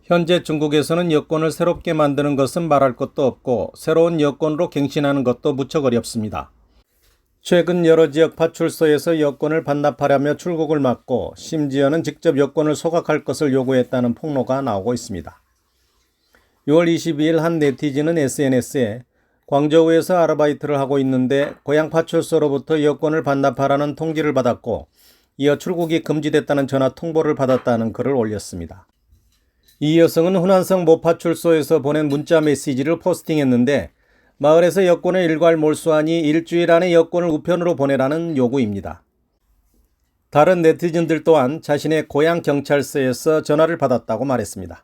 현재 중국에서는 여권을 새롭게 만드는 것은 말할 것도 없고 새로운 여권으로 갱신하는 것도 무척 어렵습니다. 최근 여러 지역 파출소에서 여권을 반납하려며 출국을 막고 심지어는 직접 여권을 소각할 것을 요구했다는 폭로가 나오고 있습니다. 6월 22일 한 네티즌은 SNS에 광저우에서 아르바이트를 하고 있는데 고향 파출소로부터 여권을 반납하라는 통지를 받았고 이어 출국이 금지됐다는 전화 통보를 받았다는 글을 올렸습니다. 이 여성은 후난성 모 파출소에서 보낸 문자 메시지를 포스팅했는데 마을에서 여권을 일괄 몰수하니 일주일 안에 여권을 우편으로 보내라는 요구입니다. 다른 네티즌들 또한 자신의 고향 경찰서에서 전화를 받았다고 말했습니다.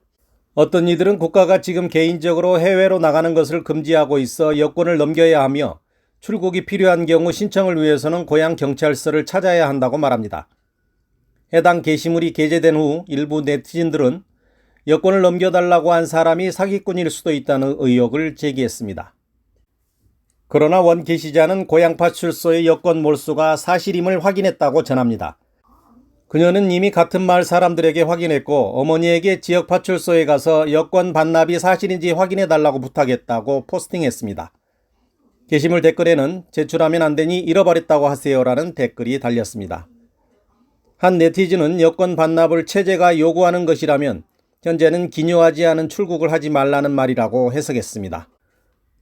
어떤 이들은 국가가 지금 개인적으로 해외로 나가는 것을 금지하고 있어 여권을 넘겨야 하며 출국이 필요한 경우 신청을 위해서는 고향 경찰서를 찾아야 한다고 말합니다. 해당 게시물이 게재된 후 일부 네티즌들은 여권을 넘겨달라고 한 사람이 사기꾼일 수도 있다는 의혹을 제기했습니다. 그러나 원 게시자는 고향 파출소의 여권 몰수가 사실임을 확인했다고 전합니다. 그녀는 이미 같은 마을 사람들에게 확인했고 어머니에게 지역 파출소에 가서 여권 반납이 사실인지 확인해달라고 부탁했다고 포스팅했습니다. 게시물 댓글에는 제출하면 안 되니 잃어버렸다고 하세요라는 댓글이 달렸습니다. 한 네티즌은 여권 반납을 체제가 요구하는 것이라면 현재는 기묘하지 않은 출국을 하지 말라는 말이라고 해석했습니다.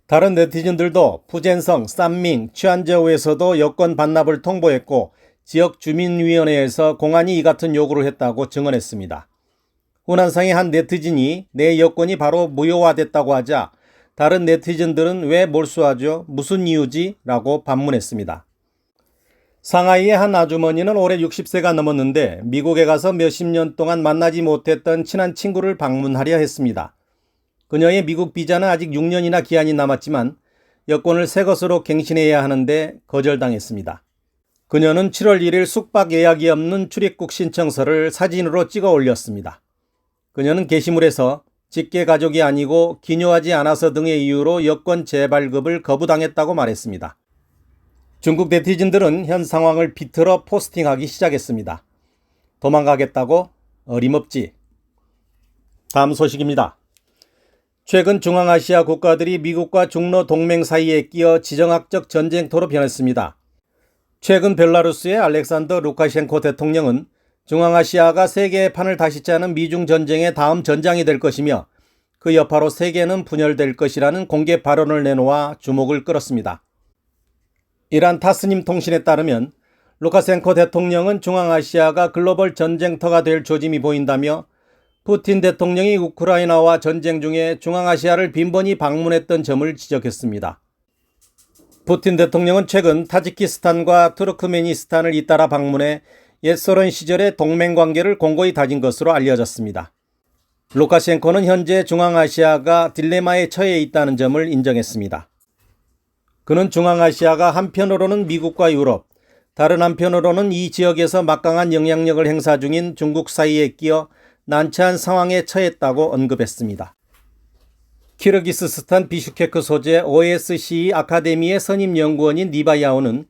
다른 네티즌들도 푸젠성, 쌈밍, 취안저우에서도 여권 반납을 통보했고 지역 주민위원회에서 공안이 이 같은 요구를 했다고 증언했습니다. 후난성의 한 네티즌이 내 여권이 바로 무효화됐다고 하자 다른 네티즌들은 왜 몰수하죠? 무슨 이유지? 라고 반문했습니다. 상하이의 한 아주머니는 올해 60세가 넘었는데 미국에 가서 몇십 년 동안 만나지 못했던 친한 친구를 방문하려 했습니다. 그녀의 미국 비자는 아직 6년이나 기한이 남았지만 여권을 새 것으로 갱신해야 하는데 거절당했습니다. 그녀는 7월 1일 숙박 예약이 없는 출입국 신청서를 사진으로 찍어 올렸습니다. 그녀는 게시물에서 직계 가족이 아니고 기묘하지 않아서 등의 이유로 여권 재발급을 거부당했다고 말했습니다. 중국 네티즌들은 현 상황을 비틀어 포스팅하기 시작했습니다. 도망가겠다고? 어림없지. 다음 소식입니다. 최근 중앙아시아 국가들이 미국과 중러 동맹 사이에 끼어 지정학적 전쟁터로 변했습니다. 최근 벨라루스의 알렉산더 루카셴코 대통령은 중앙아시아가 세계의 판을 다시 짜는 미중 전쟁의 다음 전장이 될 것이며 그 여파로 세계는 분열될 것이라는 공개 발언을 내놓아 주목을 끌었습니다. 이란 타스님 통신에 따르면 루카셴코 대통령은 중앙아시아가 글로벌 전쟁터가 될 조짐이 보인다며 푸틴 대통령이 우크라이나와 전쟁 중에 중앙아시아를 빈번히 방문했던 점을 지적했습니다. 푸틴 대통령은 최근 타지키스탄과 투르크메니스탄을 잇따라 방문해 옛 소련 시절의 동맹관계를 공고히 다진 것으로 알려졌습니다. 루카셴코는 현재 중앙아시아가 딜레마에 처해 있다는 점을 인정했습니다. 그는 중앙아시아가 한편으로는 미국과 유럽, 다른 한편으로는 이 지역에서 막강한 영향력을 행사 중인 중국 사이에 끼어 난처한 상황에 처했다고 언급했습니다. 키르기스스탄 비슈케크 소재 OSCE 아카데미의 선임 연구원인 니바야오는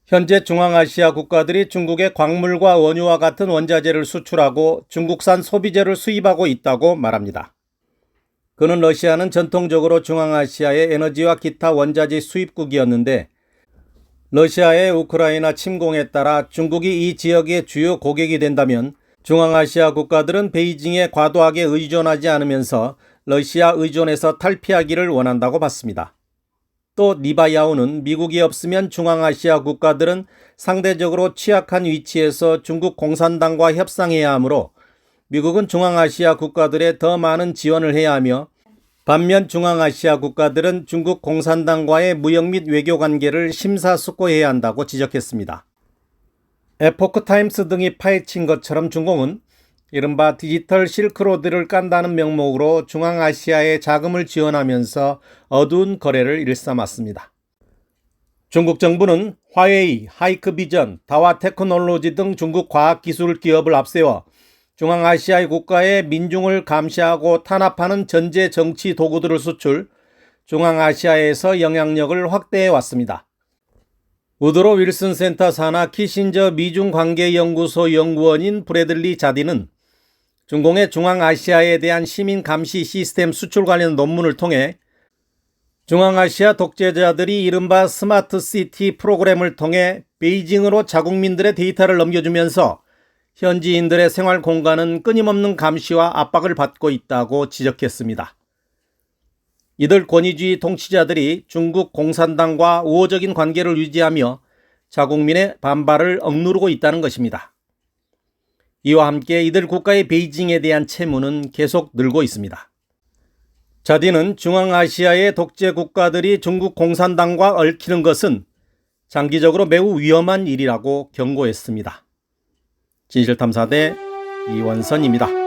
현재 중앙아시아 국가들이 중국의 광물과 원유와 같은 원자재를 수출하고 중국산 소비재를 수입하고 있다고 말합니다. 그는 러시아는 전통적으로 중앙아시아의 에너지와 기타 원자재 수입국이었는데 러시아의 우크라이나 침공에 따라 중국이 이 지역의 주요 고객이 된다면 중앙아시아 국가들은 베이징에 과도하게 의존하지 않으면서 러시아 의존에서 탈피하기를 원한다고 봤습니다. 또 니바야오는 미국이 없으면 중앙아시아 국가들은 상대적으로 취약한 위치에서 중국 공산당과 협상해야 하므로 미국은 중앙아시아 국가들에 더 많은 지원을 해야 하며 반면 중앙아시아 국가들은 중국 공산당과의 무역 및 외교 관계를 심사숙고해야 한다고 지적했습니다. 에포크타임스 등이 파헤친 것처럼 중공은 이른바 디지털 실크로드를 깐다는 명목으로 중앙아시아에 자금을 지원하면서 어두운 거래를 일삼았습니다. 중국 정부는 화웨이, 하이크비전, 다와테크놀로지 등 중국 과학기술 기업을 앞세워 중앙아시아의 국가의 민중을 감시하고 탄압하는 전제 정치 도구들을 수출, 중앙아시아에서 영향력을 확대해 왔습니다. 우드로 윌슨 센터 산하 키신저 미중관계연구소 연구원인 브래들리 자디는 중공의 중앙아시아에 대한 시민 감시 시스템 수출 관련 논문을 통해 중앙아시아 독재자들이 이른바 스마트 시티 프로그램을 통해 베이징으로 자국민들의 데이터를 넘겨주면서 현지인들의 생활 공간은 끊임없는 감시와 압박을 받고 있다고 지적했습니다. 이들 권위주의 통치자들이 중국 공산당과 우호적인 관계를 유지하며 자국민의 반발을 억누르고 있다는 것입니다. 이와 함께 이들 국가의 베이징에 대한 채무는 계속 늘고 있습니다. 자디는 중앙아시아의 독재 국가들이 중국 공산당과 얽히는 것은 장기적으로 매우 위험한 일이라고 경고했습니다. 진실탐사대 이원선입니다.